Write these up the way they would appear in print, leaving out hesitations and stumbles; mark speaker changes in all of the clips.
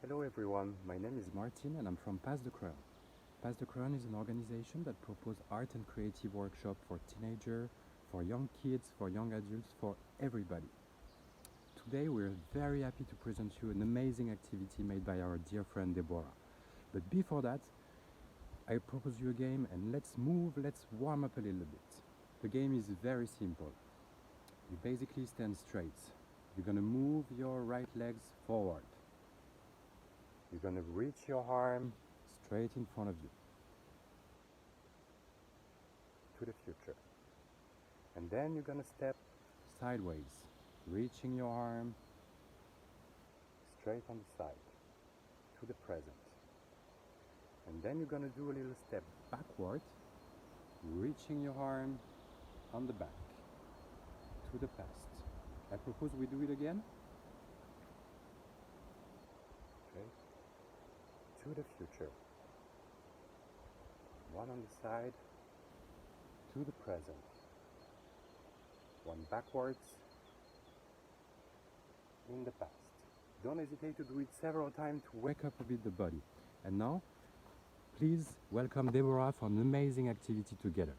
Speaker 1: Hello everyone, my name is Martin and I'm from Pass the Crayon. Pass the Crayon is an organization that proposes art and creative workshops for teenagers, for young kids, for young adults, for everybody. Today we're very happy to present you an amazing activity made by our dear friend Deborah. But before that, I propose you a game and let's warm up a little bit. The game is very simple. You basically stand straight. You're gonna move your right legs forward. You're going to reach your arm straight in front of you to the future. And then you're going to step sideways, reaching your arm straight on the side to the present. And then you're going to do a little step backward, reaching your arm on the back to the past. I propose we do it again. Okay. To the future. One on the side, to the present. One backwards, in the past. Don't hesitate to do it several times to wake up a bit the body. And now, please welcome Deborah for an amazing activity together.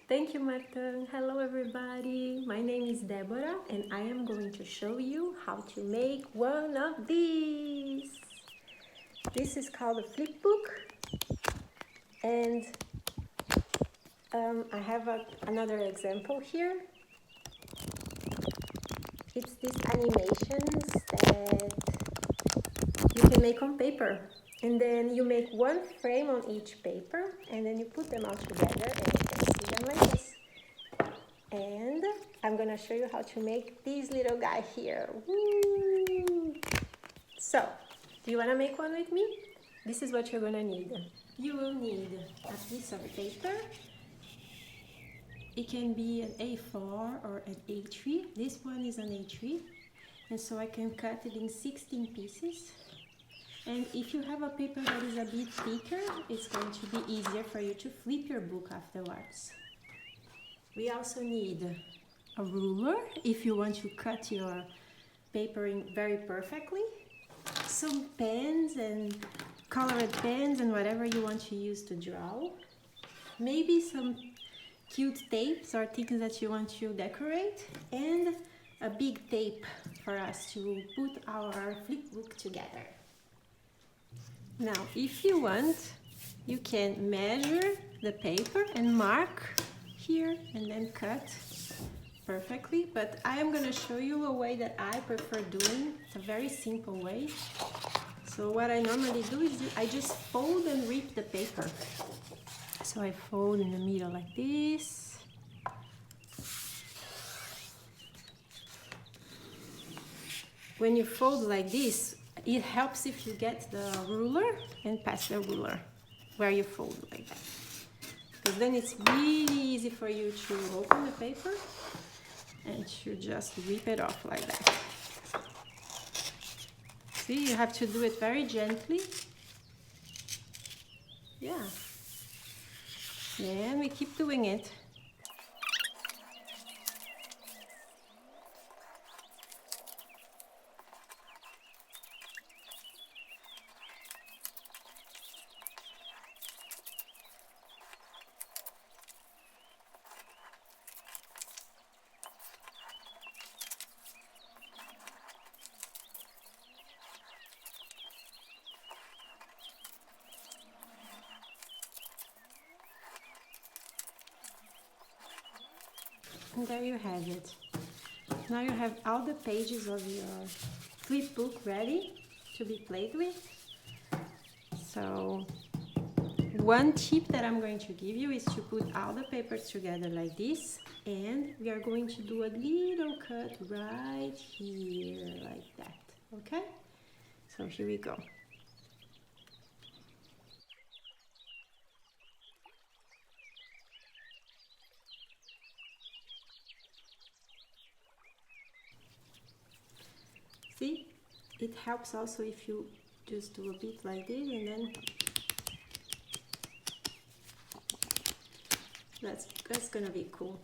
Speaker 2: Thank you, Martin. Hello, everybody. My name is Deborah, and I am going to show you how to make one of these. This is called a flip book, and I have another example here. It's these animations that you can make on paper, and then you make one frame on each paper, and then you put them all together, and you can see them like this. And I'm gonna show you how to make this little guy here. Woo! So, do you wanna make one with me? This is what you're gonna need. You will need a piece of paper. It can be an A4 or an A3. This one is an A3. And so I can cut it in 16 pieces. And if you have a paper that is a bit thicker, it's going to be easier for you to flip your book afterwards. We also need a ruler if you want to cut your paper in very perfectly. Some pens and colored pens and whatever you want to use to draw. Maybe some cute tapes or things that you want to decorate. And a big tape for us to put our flip book together. Now, if you want, you can measure the paper and mark here and then cut perfectly, but I am going to show you a way that I prefer doing. It's a very simple way. So what I normally do is I just fold and rip the paper. So I fold in the middle like this. When you fold like this, it helps if you get the ruler and pass the ruler where you fold like that. Because then it's really easy for you to open the paper and to just rip it off like that. See, you have to do it very gently. Yeah. And we keep doing it. And there you have it. Now you have all the pages of your flip book ready to be played with. So one tip that I'm going to give you is to put all the papers together like this, and we are going to do a little cut right here like that. Okay? So here we go. See, it helps also if you just do a bit like this and then that's gonna be cool.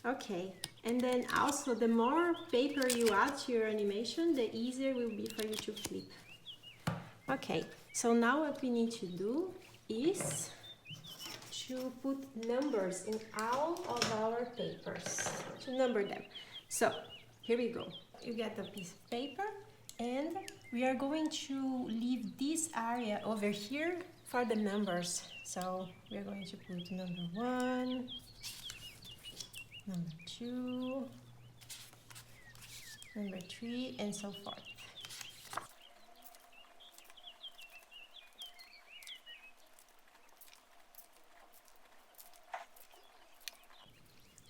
Speaker 2: Okay, and then also the more paper you add to your animation, the easier it will be for you to flip. Okay, so now what we need to do is to put numbers in all of our papers, to number them. So here we go. You get a piece of paper and we are going to leave this area over here for the numbers. So we are going to put number 1, number 2, number 3, and so forth.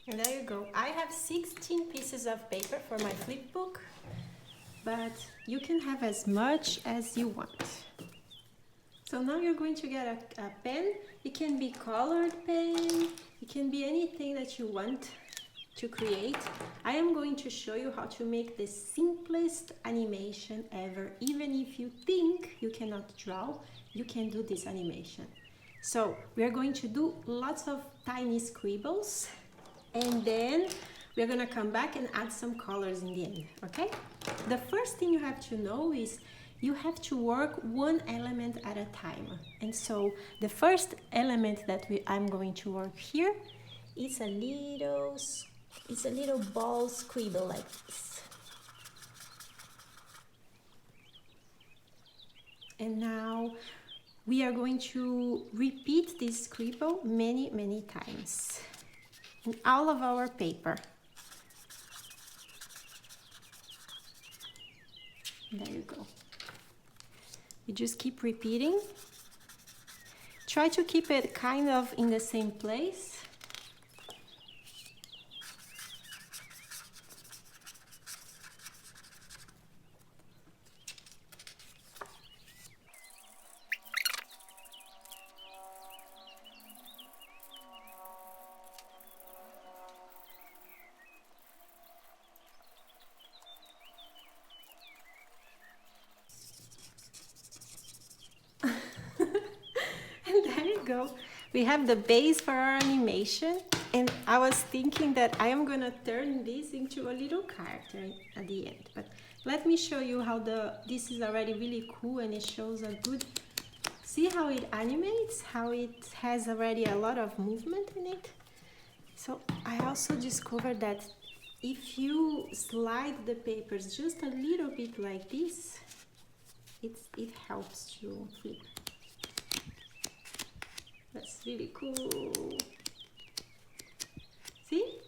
Speaker 2: And there you go. I have 16 pieces of paper for my flip book, but you can have as much as you want. So now you're going to get a pen. It can be colored pen, it can be anything that you want to create. I am going to show you how to make the simplest animation ever. Even if you think you cannot draw, you can do this animation. So we are going to do lots of tiny scribbles, and then we're gonna come back and add some colors in the end, okay? The first thing you have to know is you have to work one element at a time. And so the first element that I'm going to work here is a little ball scribble like this. And now we are going to repeat this scribble many, many times in all of our paper. There you go. You just keep repeating. Try to keep it kind of in the same place. Go. We have the base for our animation, and I was thinking that I am gonna turn this into a little character at the end, but let me show you how this is already really cool, and it shows a good, see how it animates, how it has already a lot of movement in it. So I also discovered that if you slide the papers just a little bit like this, it helps to flip. That's really cool. See?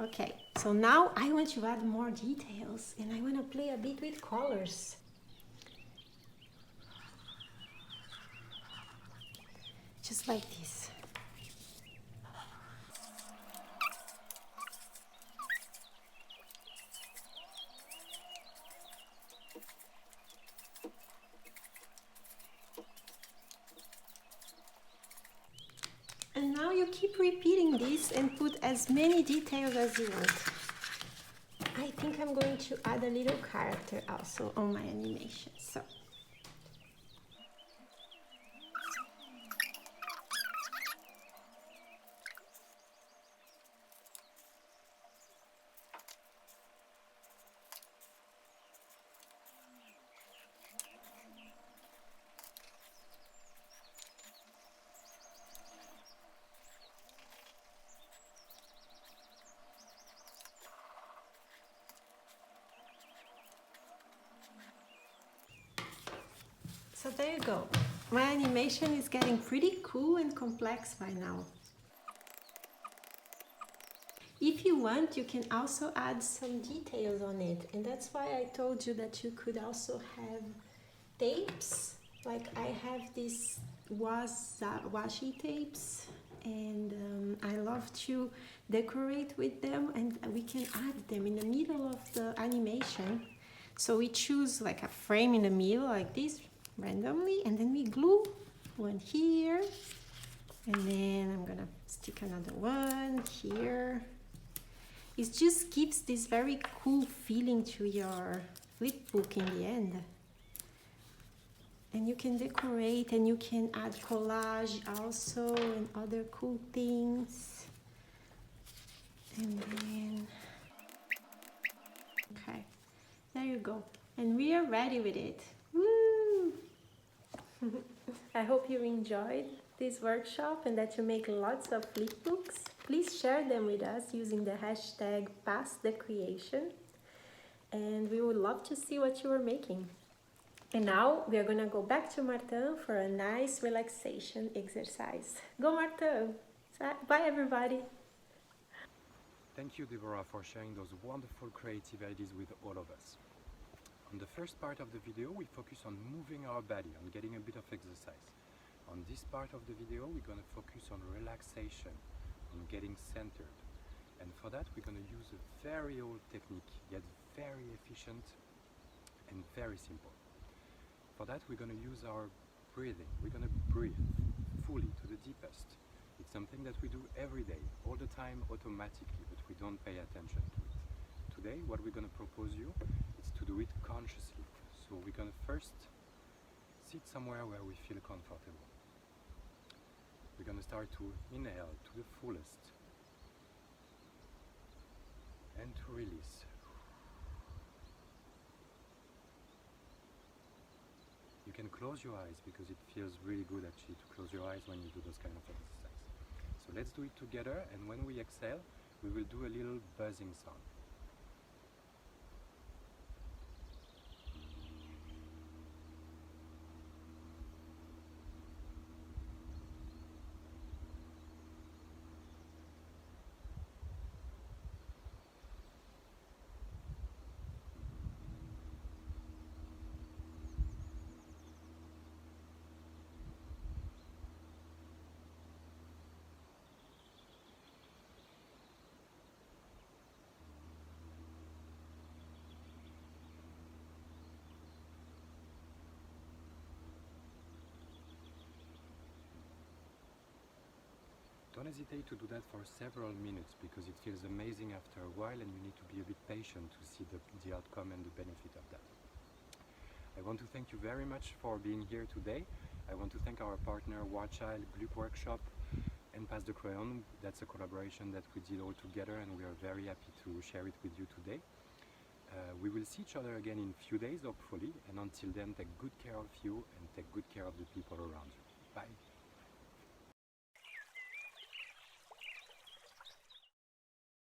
Speaker 2: Okay, so now I want to add more details and I want to play a bit with colors. Just like this. And now you keep repeating this and put as many details as you want. I think I'm going to add a little character also on my animation. So. So there you go. My animation is getting pretty cool and complex by now. If you want, you can also add some details on it. And that's why I told you that you could also have tapes. Like I have these washi tapes, and I love to decorate with them, and we can add them in the middle of the animation. So we choose like a frame in the middle like this randomly, and then we glue one here, and then I'm gonna stick another one here. It just gives this very cool feeling to your flip book in the end. And you can decorate and you can add collage also and other cool things. And then, okay, there you go. And we are ready with it. Woo! I hope you enjoyed this workshop and that you make lots of flipbooks. Please share them with us using the hashtag Pass the Creation, and we would love to see what you are making. And now we are going to go back to Martin for a nice relaxation exercise. Go Martin! Bye everybody!
Speaker 1: Thank you, Deborah, for sharing those wonderful creative ideas with all of us. On the first part of the video, we focus on moving our body, on getting a bit of exercise. On this part of the video, we're going to focus on relaxation, on getting centered. And for that, we're going to use a very old technique, yet very efficient and very simple. For that, we're going to use our breathing. We're going to breathe fully to the deepest. It's something that we do every day, all the time, automatically, but we don't pay attention to it. Today, what we're going to propose you is to do it consciously. So we're going to first sit somewhere where we feel comfortable. We're going to start to inhale to the fullest and to release. You can close your eyes because it feels really good actually to close your eyes when you do those kind of exercises. So let's do it together, and when we exhale, we will do a little buzzing sound. Don't hesitate to do that for several minutes because it feels amazing after a while, and you need to be a bit patient to see the outcome and the benefit of that. I want to thank you very much for being here today. I want to thank our partner Washi, Glück Workshops and Pass the Crayon. That's a collaboration that we did all together, and we are very happy to share it with you today. We will see each other again in a few days, hopefully, and until then, take good care of you and take good care of the people around you. Bye.